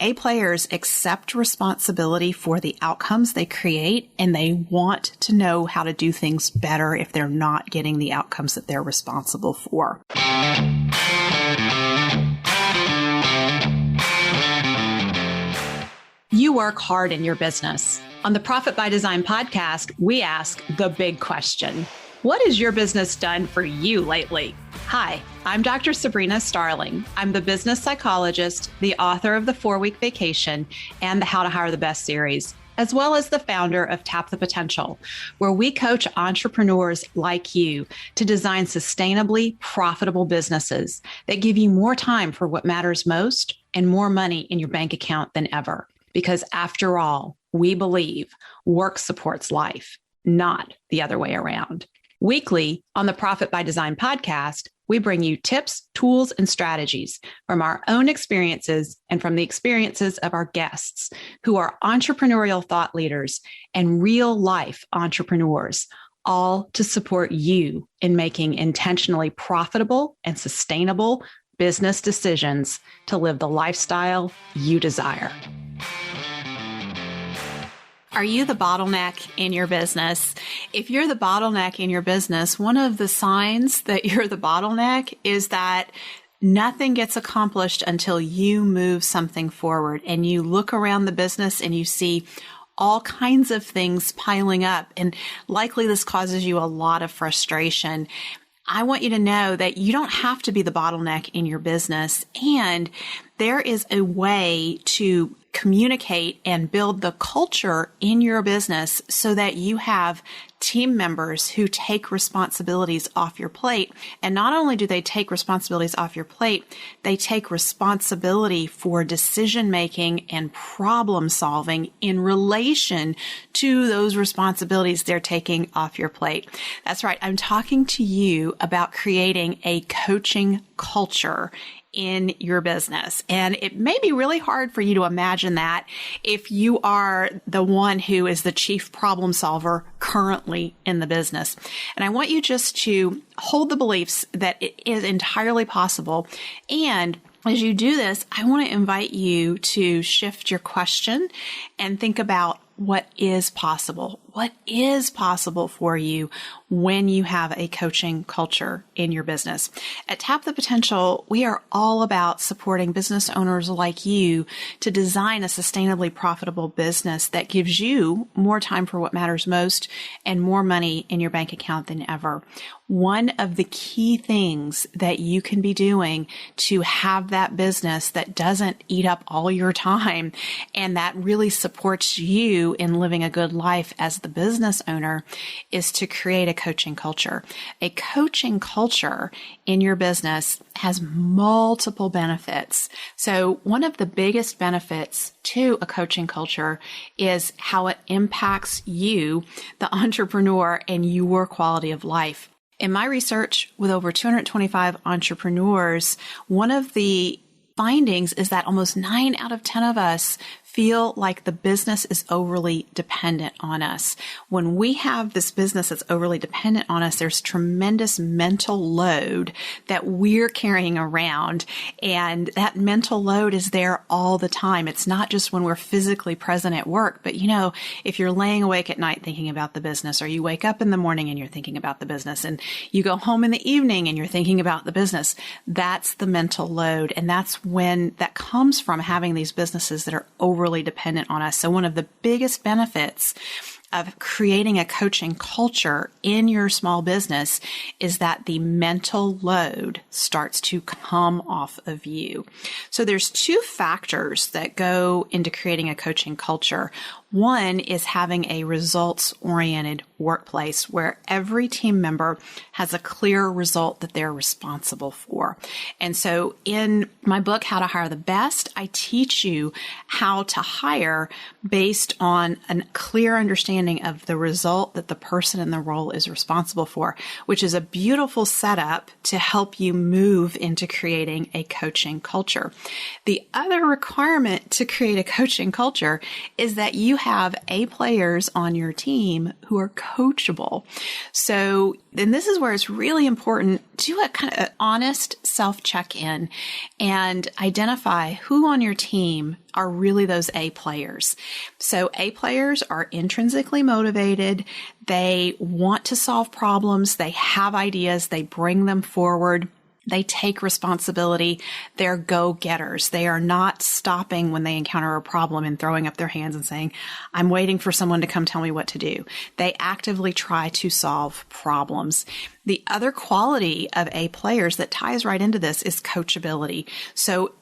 A players accept responsibility for the outcomes they create, and they want to know how to do things better if they're not getting the outcomes that they're responsible for. You work hard in your business. On the Profit by Design podcast, we ask the big question. What has your business done for you lately? Hi, I'm Dr. Sabrina Starling. I'm the business psychologist, the author of the 4-Week Vacation and the How to Hire the Best series, as well as the founder of Tap the Potential, where we coach entrepreneurs like you to design sustainably profitable businesses that give you more time for what matters most and more money in your bank account than ever. Because after all, we believe work supports life, not the other way around. Weekly on the Profit by Design podcast, we bring you tips, tools, and strategies from our own experiences and from the experiences of our guests who are entrepreneurial thought leaders and real life entrepreneurs, all to support you in making intentionally profitable and sustainable business decisions to live the lifestyle you desire. Are you the bottleneck in your business? If you're the bottleneck in your business, one of the signs that you're the bottleneck is that nothing gets accomplished until you move something forward and you look around the business and you see all kinds of things piling up. And likely this causes you a lot of frustration. I want you to know that you don't have to be the bottleneck in your business, and there is a way to communicate and build the culture in your business so that you have team members who take responsibilities off your plate. And not only do they take responsibilities off your plate, they take responsibility for decision making and problem solving in relation to those responsibilities they're taking off your plate. That's right. I'm talking to you about creating a coaching culture in your business. And it may be really hard for you to imagine that if you are the one who is the chief problem solver currently in the business. And I want you just to hold the beliefs that it is entirely possible. And as you do this, I want to invite you to shift your question and think about what is possible. What is possible for you when you have a coaching culture in your business? At Tap the Potential, we are all about supporting business owners like you to design a sustainably profitable business that gives you more time for what matters most and more money in your bank account than ever. One of the key things that you can be doing to have that business that doesn't eat up all your time and that really supports you in living a good life as the business owner is to create a coaching culture. A coaching culture in your business has multiple benefits. So one of the biggest benefits to a coaching culture is how it impacts you, the entrepreneur, and your quality of life. In my research with over 225 entrepreneurs, one of the findings is that almost 9 out of 10 of us feel like the business is overly dependent on us. When we have this business that's overly dependent on us, there's tremendous mental load that we're carrying around. And that mental load is there all the time. It's not just when we're physically present at work, but if you're laying awake at night thinking about the business, or you wake up in the morning and you're thinking about the business, and you go home in the evening and you're thinking about the business, that's the mental load. And that's when that comes from having these businesses that are overly dependent on us. So one of the biggest benefits of creating a coaching culture in your small business is that the mental load starts to come off of you. So there's 2 factors that go into creating a coaching culture. One is having a results-oriented workplace where every team member has a clear result that they're responsible for. And so in my book, How to Hire the Best, I teach you how to hire based on a clear understanding of the result that the person in the role is responsible for, which is a beautiful setup to help you move into creating a coaching culture. The other requirement to create a coaching culture is that you have A players on your team who are coachable. So then this is where it's really important to do a kind of honest self-check-in and identify who on your team are really those A players. So A players are intrinsically motivated. They want to solve problems. They have ideas. They bring them forward. They take responsibility. They're go-getters. They are not stopping when they encounter a problem and throwing up their hands and saying, I'm waiting for someone to come tell me what to do. They actively try to solve problems. The other quality of A players that ties right into this is coachability. So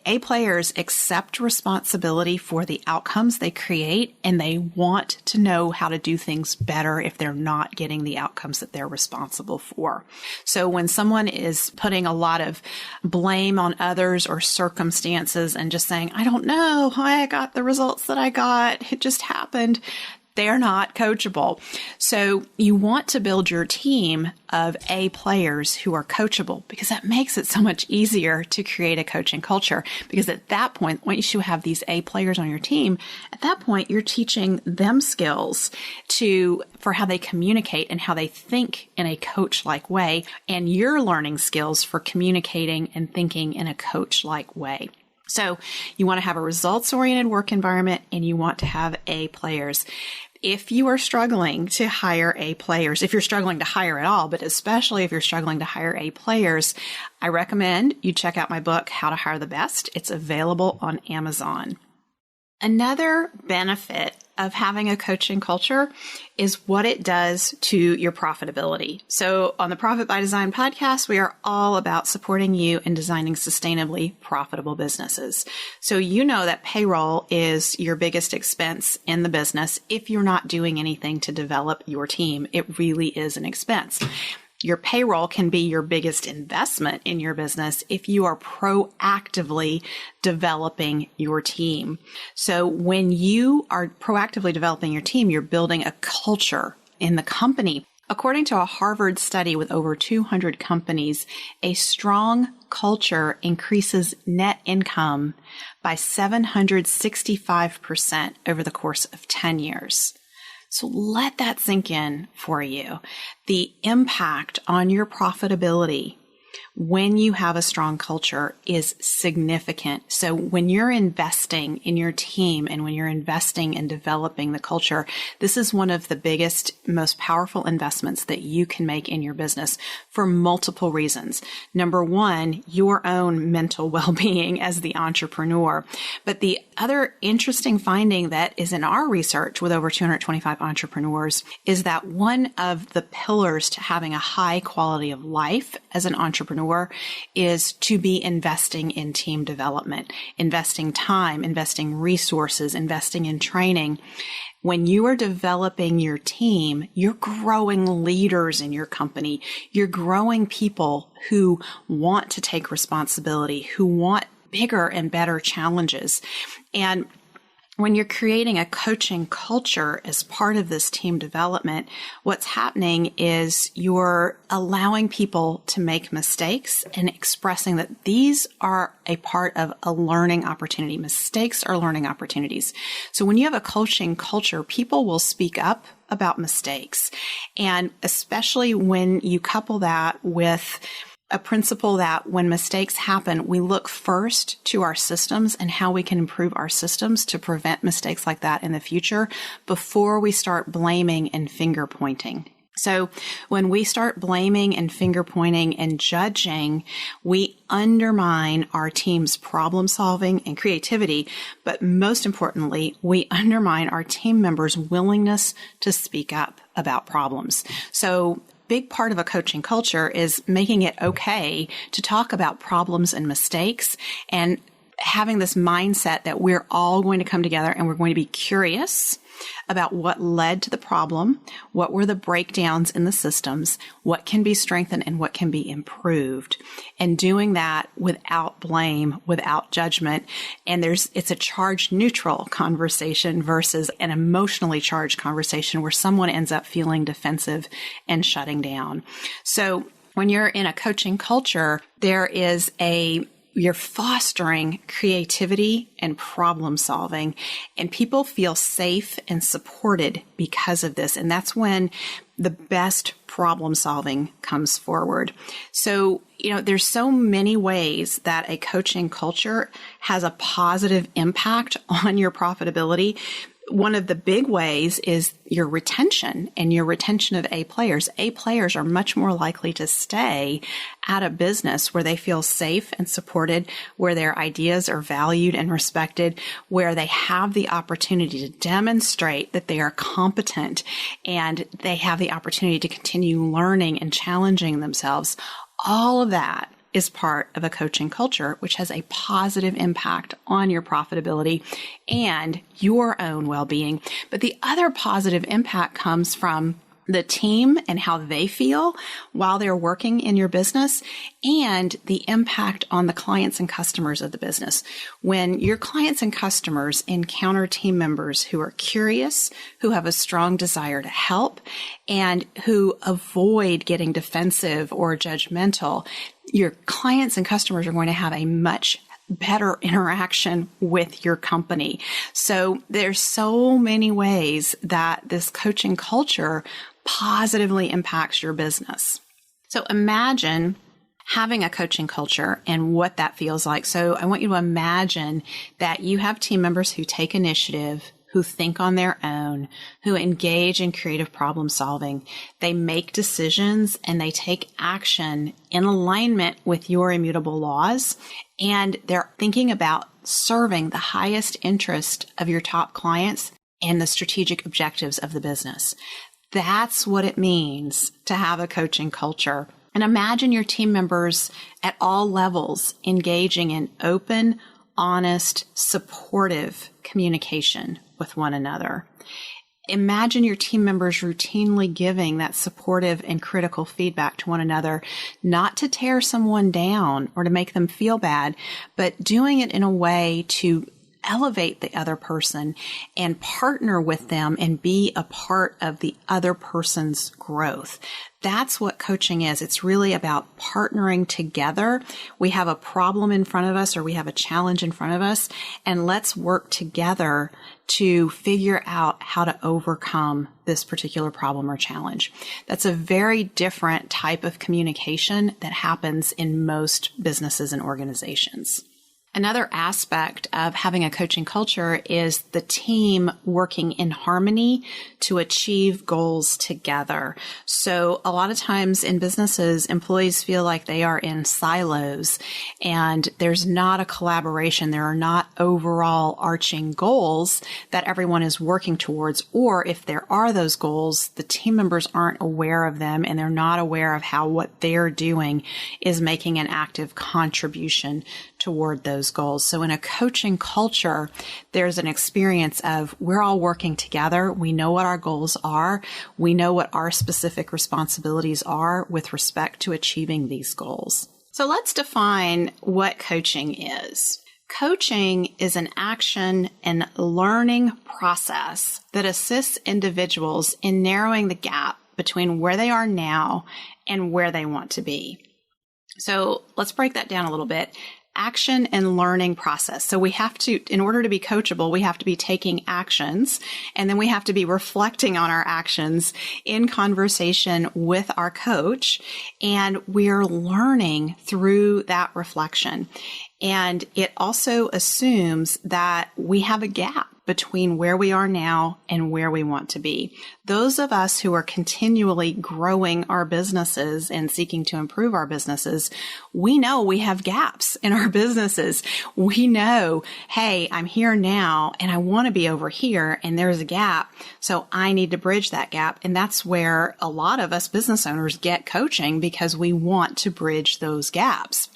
A players accept responsibility for the outcomes they create, and they want to know how to do things better if they're not getting the outcomes that they're responsible for. So when someone is putting a lot of blame on others or circumstances and just saying, I don't know why I got the results that I got, it just happened, they're not coachable. So you want to build your team of A players who are coachable, because that makes it so much easier to create a coaching culture. Because at that point, once you have these A players on your team, at that point, you're teaching them skills for how they communicate and how they think in a coach-like way. And you're learning skills for communicating and thinking in a coach-like way. So you want to have a results-oriented work environment, and you want to have A players. If you are struggling to hire A players, if you're struggling to hire at all, but especially if you're struggling to hire A players, I recommend you check out my book, How to Hire the Best. It's available on Amazon. Another benefit of having a coaching culture is what it does to your profitability. So on the Profit by Design podcast, we are all about supporting you in designing sustainably profitable businesses. So you know that payroll is your biggest expense in the business. If you're not doing anything to develop your team, it really is an expense. Your payroll can be your biggest investment in your business if you are proactively developing your team. So when you are proactively developing your team, you're building a culture in the company. According to a Harvard study with over 200 companies, a strong culture increases net income by 765% over the course of 10 years. So let that sink in for you. The impact on your profitability when you have a strong culture is significant. So when you're investing in your team and when you're investing in developing the culture, this is one of the biggest, most powerful investments that you can make in your business for multiple reasons. Number one, your own mental well-being as the entrepreneur. But the other interesting finding that is in our research with over 225 entrepreneurs is that one of the pillars to having a high quality of life as an entrepreneur is to be investing in team development, investing time, investing resources, investing in training. When you are developing your team, you're growing leaders in your company. You're growing people who want to take responsibility, who want bigger and better challenges. And when you're creating a coaching culture as part of this team development, what's happening is you're allowing people to make mistakes and expressing that these are a part of a learning opportunity. Mistakes are learning opportunities. So when you have a coaching culture, people will speak up about mistakes. And especially when you couple that with a principle that when mistakes happen, we look first to our systems and how we can improve our systems to prevent mistakes like that in the future before we start blaming and finger pointing. So when we start blaming and finger pointing and judging, we undermine our team's problem solving and creativity. But most importantly, we undermine our team members' willingness to speak up about problems. So big part of a coaching culture is making it okay to talk about problems and mistakes and having this mindset that we're all going to come together and we're going to be curious about what led to the problem, what were the breakdowns in the systems, what can be strengthened and what can be improved, and doing that without blame, without judgment. And it's a charge neutral conversation versus an emotionally charged conversation where someone ends up feeling defensive and shutting down. So when you're in a coaching culture, there is a you're fostering creativity and problem solving, and people feel safe and supported because of this. And that's when the best problem solving comes forward. So, there's so many ways that a coaching culture has a positive impact on your profitability. One of the big ways is your retention and your retention of A players. A players are much more likely to stay at a business where they feel safe and supported, where their ideas are valued and respected, where they have the opportunity to demonstrate that they are competent and they have the opportunity to continue learning and challenging themselves. All of that is part of a coaching culture, which has a positive impact on your profitability and your own well-being. But the other positive impact comes from the team and how they feel while they're working in your business, and the impact on the clients and customers of the business. When your clients and customers encounter team members who are curious, who have a strong desire to help, and who avoid getting defensive or judgmental, your clients and customers are going to have a much better interaction with your company. So there's so many ways that this coaching culture positively impacts your business. So imagine having a coaching culture and what that feels like. So I want you to imagine that you have team members who take initiative, who think on their own, who engage in creative problem solving. They make decisions and they take action in alignment with your immutable laws. And they're thinking about serving the highest interest of your top clients and the strategic objectives of the business. That's what it means to have a coaching culture. And imagine your team members at all levels engaging in open, honest, supportive communication with one another. Imagine your team members routinely giving that supportive and critical feedback to one another, not to tear someone down or to make them feel bad, but doing it in a way to elevate the other person and partner with them and be a part of the other person's growth. That's what coaching is. It's really about partnering together. We have a problem in front of us, or we have a challenge in front of us, and let's work together to figure out how to overcome this particular problem or challenge. That's a very different type of communication that happens in most businesses and organizations. Another aspect of having a coaching culture is the team working in harmony to achieve goals together. So a lot of times in businesses, employees feel like they are in silos and there's not a collaboration. There are not overall arching goals that everyone is working towards. Or if there are those goals, the team members aren't aware of them and they're not aware of how what they're doing is making an active contribution toward those goals. So in a coaching culture, there's an experience of we're all working together. We know what our goals are. We know what our specific responsibilities are with respect to achieving these goals. So let's define what coaching is. Coaching is an action and learning process that assists individuals in narrowing the gap between where they are now and where they want to be. So let's break that down a little bit. Action and learning process. So we have to, in order to be coachable, we have to be taking actions, and then we have to be reflecting on our actions in conversation with our coach, and we're learning through that reflection. And it also assumes that we have a gap between where we are now and where we want to be. Those of us who are continually growing our businesses and seeking to improve our businesses, we know we have gaps in our businesses. We know, hey, I'm here now and I want to be over here and there's a gap. So I need to bridge that gap. And that's where a lot of us business owners get coaching, because we want to bridge those gaps.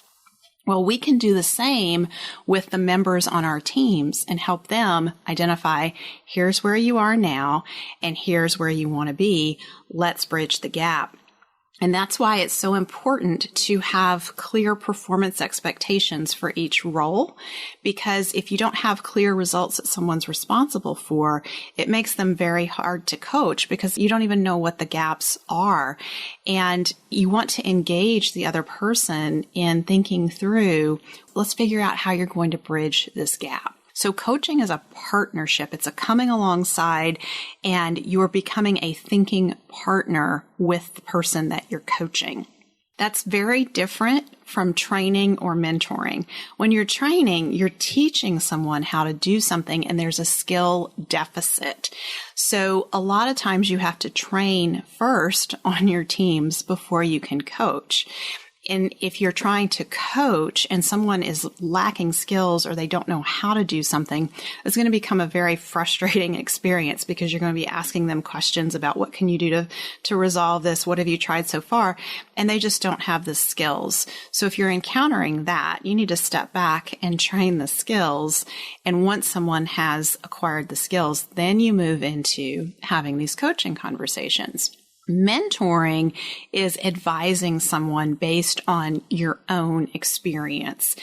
Well, we can do the same with the members on our teams and help them identify, here's where you are now and here's where you want to be. Let's bridge the gap. And that's why it's so important to have clear performance expectations for each role, because if you don't have clear results that someone's responsible for, it makes them very hard to coach because you don't even know what the gaps are. And you want to engage the other person in thinking through, let's figure out how you're going to bridge this gap. So coaching is a partnership. It's a coming alongside, and you're becoming a thinking partner with the person that you're coaching. That's very different from training or mentoring. When you're training, you're teaching someone how to do something, and there's a skill deficit. So a lot of times you have to train first on your teams before you can coach. And if you're trying to coach and someone is lacking skills or they don't know how to do something, it's going to become a very frustrating experience because you're going to be asking them questions about what can you do to resolve this? What have you tried so far? And they just don't have the skills. So if you're encountering that, you need to step back and train the skills. And once someone has acquired the skills, then you move into having these coaching conversations. Mentoring is advising someone based on your own experience.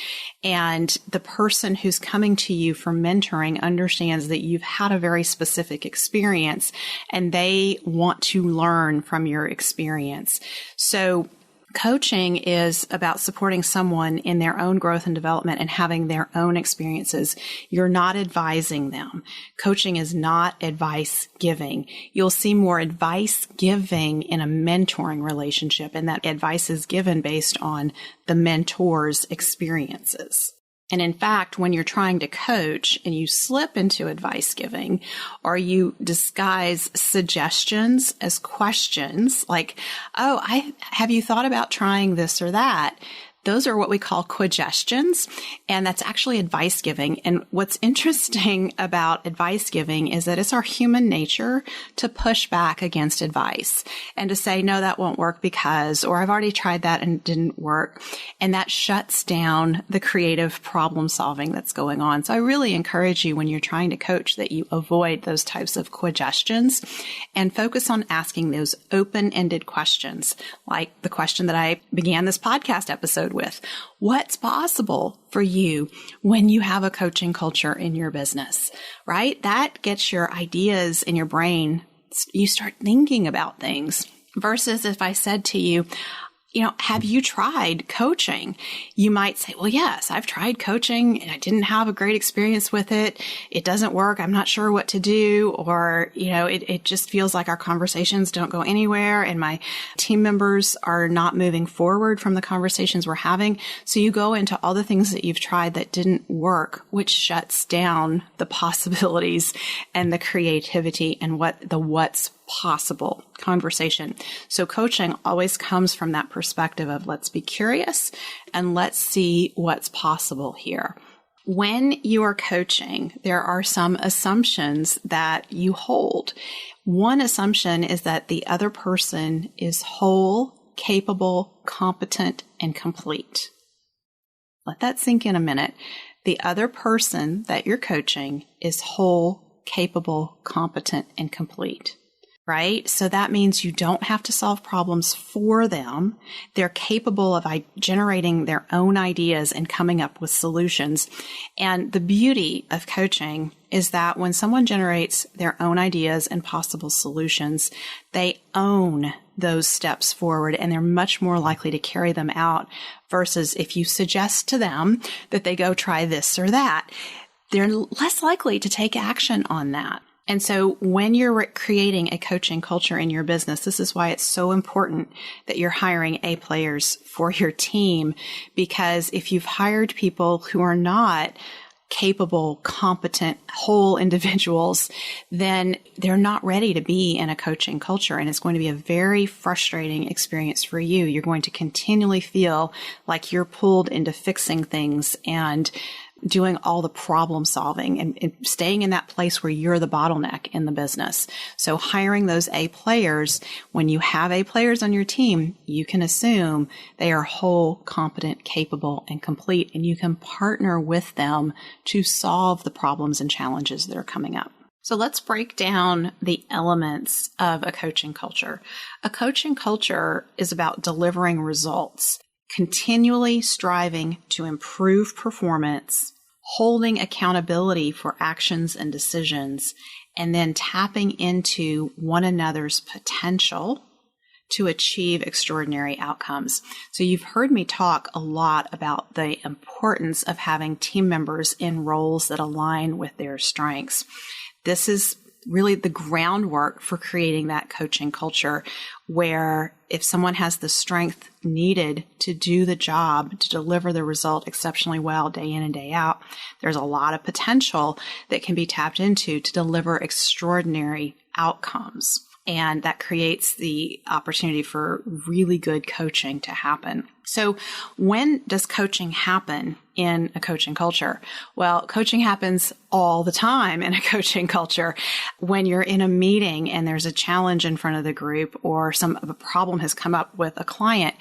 And the person who's coming to you for mentoring understands that you've had a very specific experience and they want to learn from your experience. So coaching is about supporting someone in their own growth and development and having their own experiences. You're not advising them. Coaching is not advice giving. You'll see more advice giving in a mentoring relationship, and that advice is given based on the mentor's experiences. And in fact, when you're trying to coach and you slip into advice giving or you disguise suggestions as questions like, have you thought about trying this or that? Those are what we call quagestions, and that's actually advice giving. And what's interesting about advice giving is that it's our human nature to push back against advice and to say, no, that won't work because, or I've already tried that and it didn't work. And that shuts down the creative problem solving that's going on. So I really encourage you when you're trying to coach that you avoid those types of quagestions and focus on asking those open-ended questions, like the question that I began this podcast episode with. What's possible for you when you have a coaching culture in your business, right? That gets your ideas in your brain. You start thinking about things versus if I said to you, have you tried coaching? You might say, well, yes, I've tried coaching and I didn't have a great experience with it. It doesn't work. I'm not sure what to do. Or, it just feels like our conversations don't go anywhere and my team members are not moving forward from the conversations we're having. So you go into all the things that you've tried that didn't work, which shuts down the possibilities and the creativity and what's possible conversation. So coaching always comes from that perspective of let's be curious and let's see what's possible here. When you are coaching, there are some assumptions that you hold. One assumption is that the other person is whole, capable, competent, and complete. Let that sink in a minute. The other person that you're coaching is whole, capable, competent, and complete. Right? So that means you don't have to solve problems for them. They're capable of generating their own ideas and coming up with solutions. And the beauty of coaching is that when someone generates their own ideas and possible solutions, they own those steps forward and they're much more likely to carry them out versus if you suggest to them that they go try this or that, they're less likely to take action on that. And so when you're creating a coaching culture in your business, this is why it's so important that you're hiring A players for your team, because if you've hired people who are not capable, competent, whole individuals, then they're not ready to be in a coaching culture. And it's going to be a very frustrating experience for you. You're going to continually feel like you're pulled into fixing things and doing all the problem solving and staying in that place where you're the bottleneck in the business. So hiring those A players, when you have A players on your team, you can assume they are whole, competent, capable, and complete, and you can partner with them to solve the problems and challenges that are coming up. So let's break down the elements of a coaching culture. A coaching culture is about delivering results, continually striving to improve performance, holding accountability for actions and decisions, and then tapping into one another's potential to achieve extraordinary outcomes. So you've heard me talk a lot about the importance of having team members in roles that align with their strengths. This is really the groundwork for creating that coaching culture where if someone has the strength needed to do the job, to deliver the result exceptionally well day in and day out, there's a lot of potential that can be tapped into to deliver extraordinary outcomes. And that creates the opportunity for really good coaching to happen. So when does coaching happen in a coaching culture? Well, coaching happens all the time in a coaching culture. When you're in a meeting and there's a challenge in front of the group or a problem has come up with a client,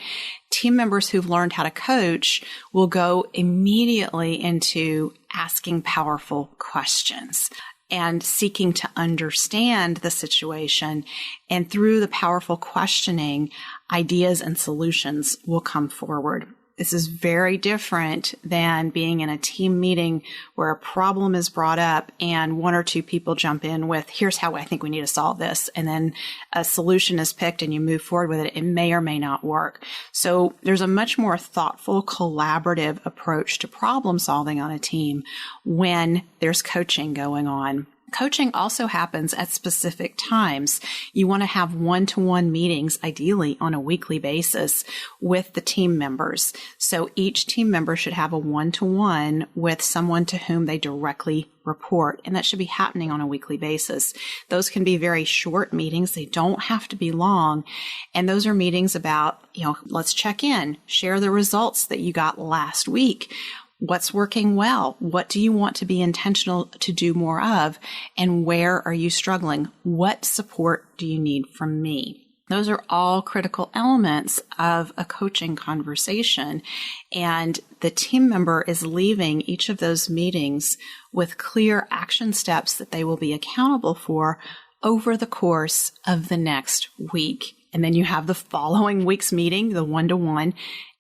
team members who've learned how to coach will go immediately into asking powerful questions and seeking to understand the situation. And through the powerful questioning, ideas and solutions will come forward. This is very different than being in a team meeting where a problem is brought up and one or two people jump in with, here's how I think we need to solve this. And then a solution is picked and you move forward with it. It may or may not work. So there's a much more thoughtful, collaborative approach to problem solving on a team when there's coaching going on. Coaching also happens at specific times. You want to have one-to-one meetings, ideally on a weekly basis, with the team members. So each team member should have a one-to-one with someone to whom they directly report, and that should be happening on a weekly basis. Those can be very short meetings. They don't have to be long. And those are meetings about, let's check in, share the results that you got last week. What's working well? What do you want to be intentional to do more of? And where are you struggling? What support do you need from me? Those are all critical elements of a coaching conversation. And the team member is leaving each of those meetings with clear action steps that they will be accountable for over the course of the next week. And then you have the following week's meeting, the one-to-one,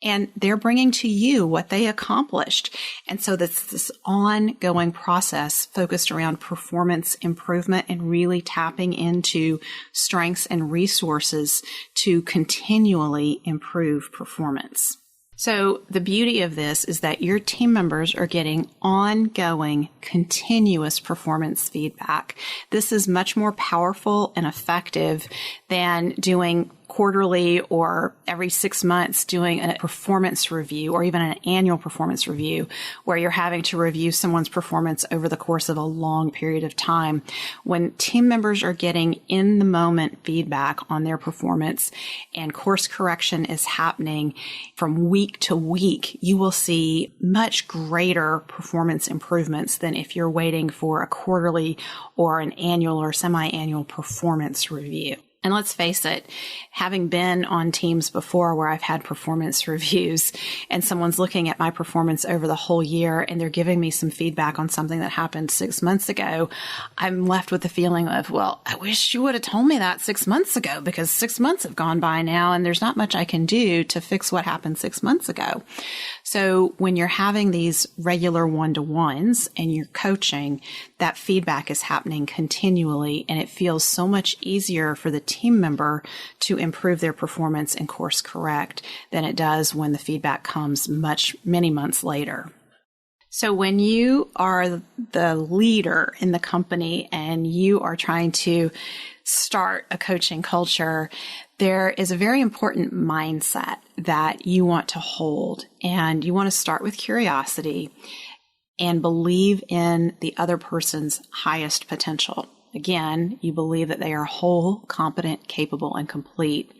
and they're bringing to you what they accomplished. And so that's this ongoing process focused around performance improvement and really tapping into strengths and resources to continually improve performance. So the beauty of this is that your team members are getting ongoing, continuous performance feedback. This is much more powerful and effective than doing quarterly or every 6 months doing a performance review or even an annual performance review where you're having to review someone's performance over the course of a long period of time. When team members are getting in the moment feedback on their performance and course correction is happening from week to week, you will see much greater performance improvements than if you're waiting for a quarterly or an annual or semi-annual performance review. And let's face it, having been on teams before where I've had performance reviews and someone's looking at my performance over the whole year and they're giving me some feedback on something that happened 6 months ago, I'm left with the feeling of, well, I wish you would have told me that 6 months ago because 6 months have gone by now and there's not much I can do to fix what happened 6 months ago. So when you're having these regular one-to-ones and you're coaching, that feedback is happening continually and it feels so much easier for the team member to improve their performance and course correct than it does when the feedback comes many months later. So when you are the leader in the company and you are trying to start a coaching culture, there is a very important mindset that you want to hold, and you want to start with curiosity and believe in the other person's highest potential. Again, you believe that they are whole, competent, capable, and complete.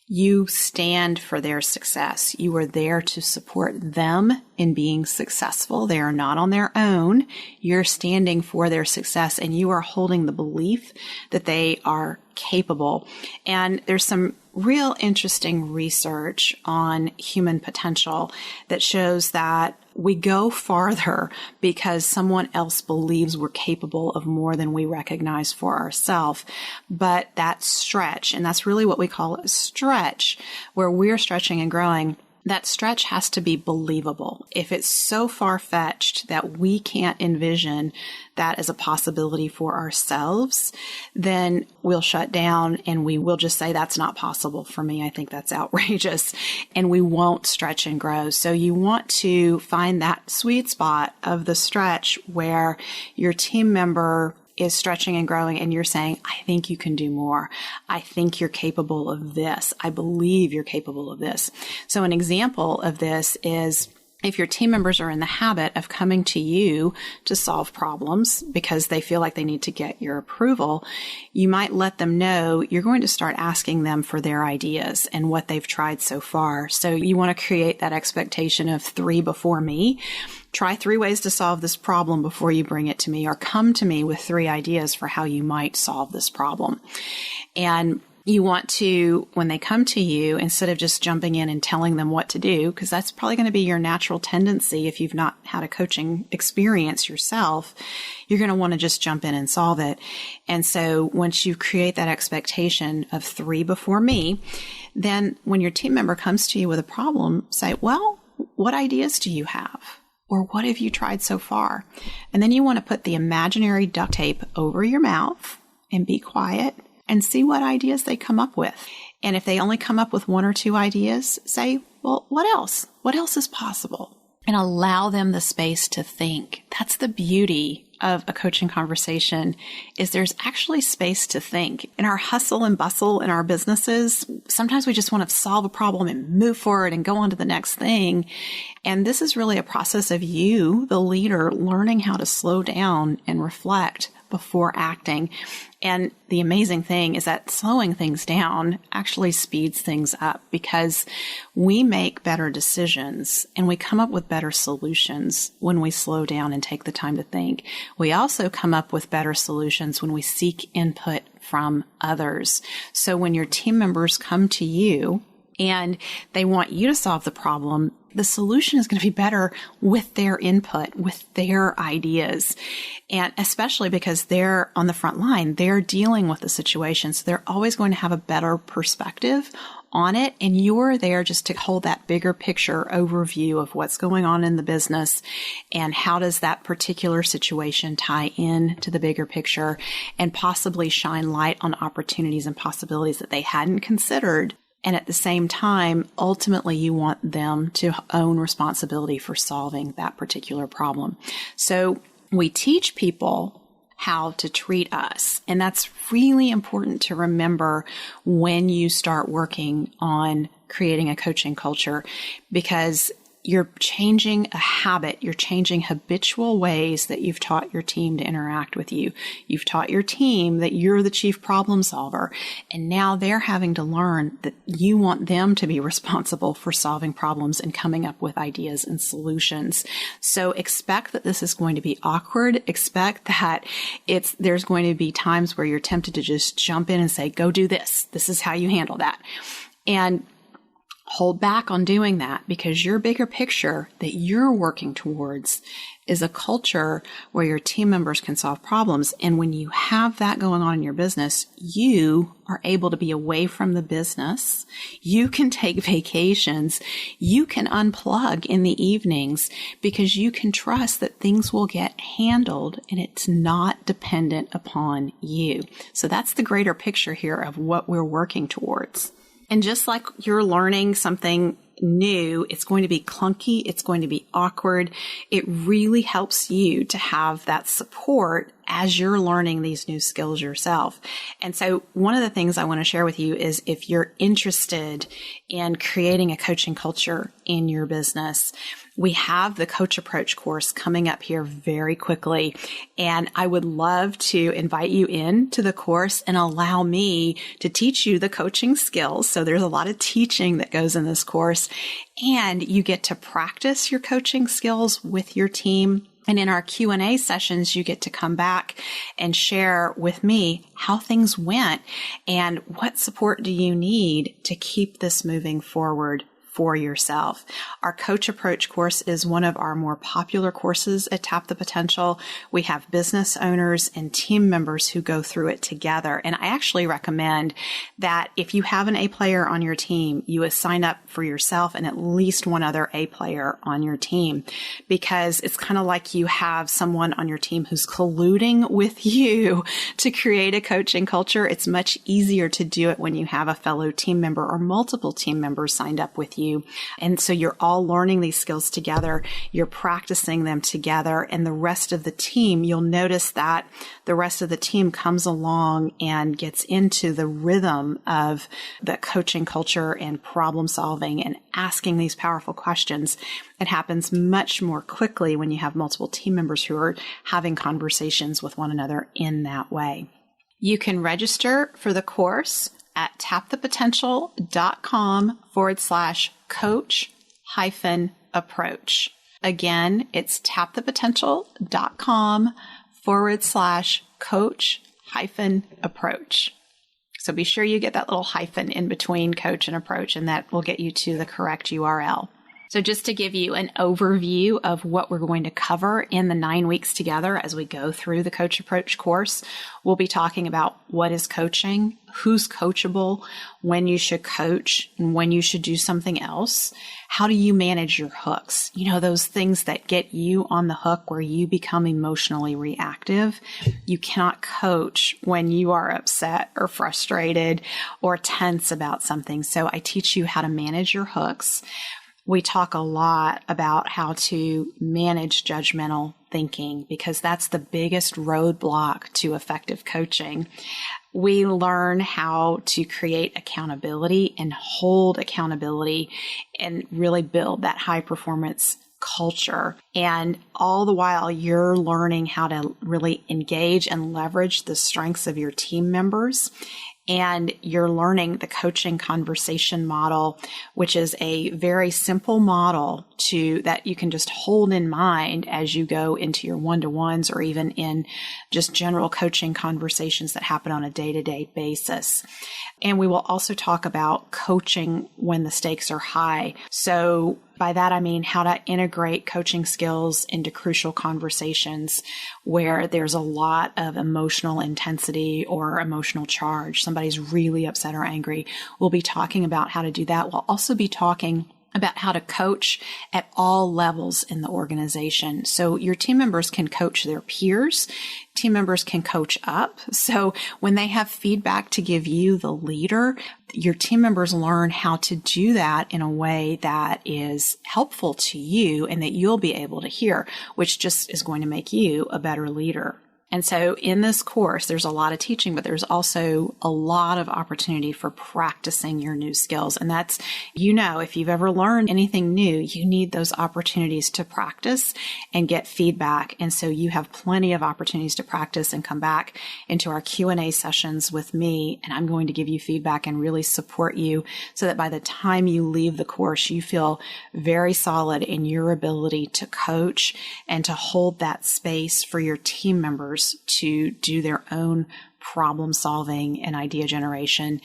You stand for their success. You are there to support them in being successful. They are not on their own. You're standing for their success, and you are holding the belief that they are capable. And there's some real interesting research on human potential that shows that we go farther because someone else believes we're capable of more than we recognize for ourselves. But that stretch, and that's really what we call a stretch, where we're stretching and growing, that stretch has to be believable. If it's so far-fetched that we can't envision that as a possibility for ourselves, then we'll shut down and we will just say, that's not possible for me. I think that's outrageous. And we won't stretch and grow. So you want to find that sweet spot of the stretch where your team member is stretching and growing and you're saying, I think you can do more. I think you're capable of this. I believe you're capable of this. So an example of this is if your team members are in the habit of coming to you to solve problems because they feel like they need to get your approval, you might let them know you're going to start asking them for their ideas and what they've tried so far. So you want to create that expectation of 3 before me. Try 3 ways to solve this problem before you bring it to me, or come to me with 3 ideas for how you might solve this problem. And you want to, when they come to you, instead of just jumping in and telling them what to do, because that's probably going to be your natural tendency if you've not had a coaching experience yourself, you're going to want to just jump in and solve it. And so once you create that expectation of 3 before me, then when your team member comes to you with a problem, say, well, what ideas do you have? Or what have you tried so far? And then you want to put the imaginary duct tape over your mouth and be quiet and see what ideas they come up with. And if they only come up with 1 or 2 ideas, say, well, what else? What else is possible? And allow them the space to think. That's the beauty of a coaching conversation, is there's actually space to think. In our hustle and bustle in our businesses, sometimes we just want to solve a problem and move forward and go on to the next thing. And this is really a process of you, the leader, learning how to slow down and reflect before acting. And the amazing thing is that slowing things down actually speeds things up, because we make better decisions and we come up with better solutions when we slow down and take the time to think. We also come up with better solutions when we seek input from others. So when your team members come to you and they want you to solve the problem, the solution is going to be better with their input, with their ideas. And especially because they're on the front line, they're dealing with the situation. So they're always going to have a better perspective on it. And you're there just to hold that bigger picture overview of what's going on in the business and how does that particular situation tie in to the bigger picture, and possibly shine light on opportunities and possibilities that they hadn't considered. And at the same time, ultimately, you want them to own responsibility for solving that particular problem. So we teach people how to treat us. And that's really important to remember when you start working on creating a coaching culture, because you're changing a habit. You're changing habitual ways that you've taught your team to interact with you. You've taught your team that you're the chief problem solver. And now they're having to learn that you want them to be responsible for solving problems and coming up with ideas and solutions. So expect that this is going to be awkward. Expect that there's going to be times where you're tempted to just jump in and say, go do this. This is how you handle that. And hold back on doing that, because your bigger picture that you're working towards is a culture where your team members can solve problems. And when you have that going on in your business, you are able to be away from the business. You can take vacations. You can unplug in the evenings, because you can trust that things will get handled and it's not dependent upon you. So that's the greater picture here of what we're working towards. And just like you're learning something new, it's going to be clunky. It's going to be awkward. It really helps you to have that support as you're learning these new skills yourself. And so one of the things I want to share with you is, if you're interested in creating a coaching culture in your business, We have the Coach Approach course coming up here very quickly, and I would love to invite you into the course and allow me to teach you the coaching skills. So there's a lot of teaching that goes in this course, and you get to practice your coaching skills with your team. And in our Q&A sessions, you get to come back and share with me how things went and what support do you need to keep this moving forward for yourself. Our Coach Approach course is one of our more popular courses at Tap the Potential. We have business owners and team members who go through it together. And I actually recommend that if you have an A player on your team, you sign up for yourself and at least one other A player on your team, because it's kind of like you have someone on your team who's colluding with you to create a coaching culture. It's much easier to do it when you have a fellow team member or multiple team members signed up with you. And so you're all learning these skills together. You're practicing them together. And the rest of the team, you'll notice that the rest of the team comes along and gets into the rhythm of the coaching culture and problem solving and asking these powerful questions. It happens much more quickly when you have multiple team members who are having conversations with one another in that way. You can register for the course at tapthepotential.com/coach-approach. Again, it's tapthepotential.com/coach-approach. So be sure you get that little hyphen in between coach and approach, and that will get you to the correct URL. So just to give you an overview of what we're going to cover in the 9 weeks together as we go through the Coach Approach course, we'll be talking about what is coaching, who's coachable, when you should coach, and when you should do something else. How do you manage your hooks? You know, those things that get you on the hook where you become emotionally reactive. You cannot coach when you are upset or frustrated or tense about something. So I teach you how to manage your hooks. We talk a lot about how to manage judgmental thinking because that's the biggest roadblock to effective coaching. We learn how to create accountability and hold accountability and really build that high performance culture. And all the while you're learning how to really engage and leverage the strengths of your team members. And you're learning the coaching conversation model, which is a very simple model that you can just hold in mind as you go into your one-to-ones or even in just general coaching conversations that happen on a day-to-day basis. And we will also talk about coaching when the stakes are high. So by that, I mean how to integrate coaching skills into crucial conversations where there's a lot of emotional intensity or emotional charge. Somebody's really upset or angry. We'll be talking about how to do that. We'll also be talking about how to coach at all levels in the organization. So your team members can coach their peers. Team members can coach up. So when they have feedback to give you, the leader, your team members learn how to do that in a way that is helpful to you and that you'll be able to hear, which just is going to make you a better leader. And so in this course, there's a lot of teaching, but there's also a lot of opportunity for practicing your new skills. And that's, if you've ever learned anything new, you need those opportunities to practice and get feedback. And so you have plenty of opportunities to practice and come back into our Q&A sessions with me. And I'm going to give you feedback and really support you so that by the time you leave the course, you feel very solid in your ability to coach and to hold that space for your team members to do their own problem solving and idea generation.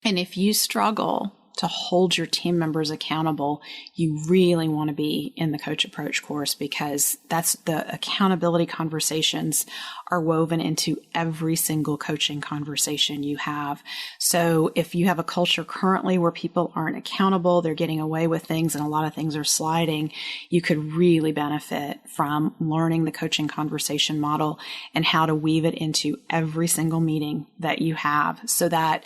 And if you struggle to hold your team members accountable, you really want to be in the Coach Approach course because that's the accountability conversations are woven into every single coaching conversation you have. So if you have a culture currently where people aren't accountable, they're getting away with things and a lot of things are sliding, you could really benefit from learning the coaching conversation model and how to weave it into every single meeting that you have so that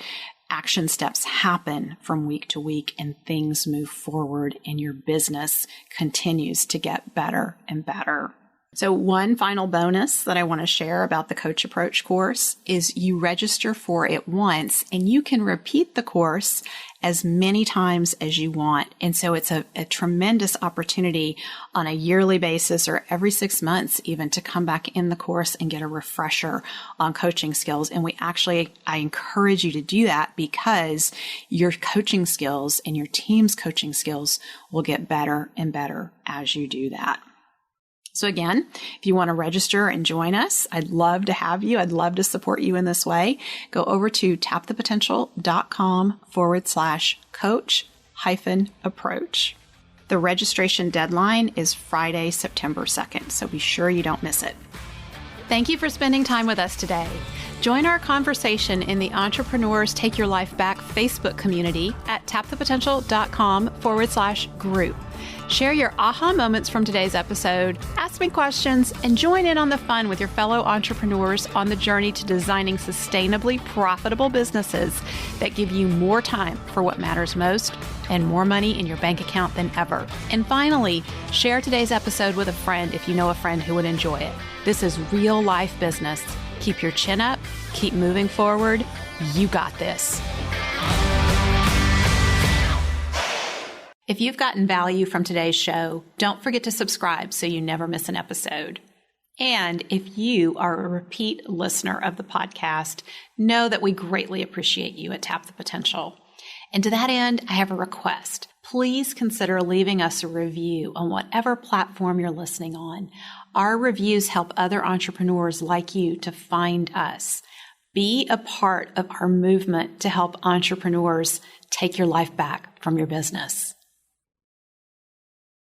action steps happen from week to week and things move forward and your business continues to get better and better. So one final bonus that I want to share about the Coach Approach course is you register for it once and you can repeat the course as many times as you want. And so it's a tremendous opportunity on a yearly basis or every 6 months even to come back in the course and get a refresher on coaching skills. And I encourage you to do that because your coaching skills and your team's coaching skills will get better and better as you do that. So again, if you want to register and join us, I'd love to have you. I'd love to support you in this way. Go over to tapthepotential.com/coach-approach. The registration deadline is Friday, September 2nd, so be sure you don't miss it. Thank you for spending time with us today. Join our conversation in the Entrepreneurs Take Your Life Back Facebook community at tapthepotential.com/group. Share your aha moments from today's episode, ask me questions, and join in on the fun with your fellow entrepreneurs on the journey to designing sustainably profitable businesses that give you more time for what matters most and more money in your bank account than ever. And finally, share today's episode with a friend if you know a friend who would enjoy it. This is real life business. Keep your chin up, keep moving forward. You got this. If you've gotten value from today's show, don't forget to subscribe so you never miss an episode. And if you are a repeat listener of the podcast, know that we greatly appreciate you at Tap the Potential. And to that end, I have a request. Please consider leaving us a review on whatever platform you're listening on. Our reviews help other entrepreneurs like you to find us. Be a part of our movement to help entrepreneurs take your life back from your business.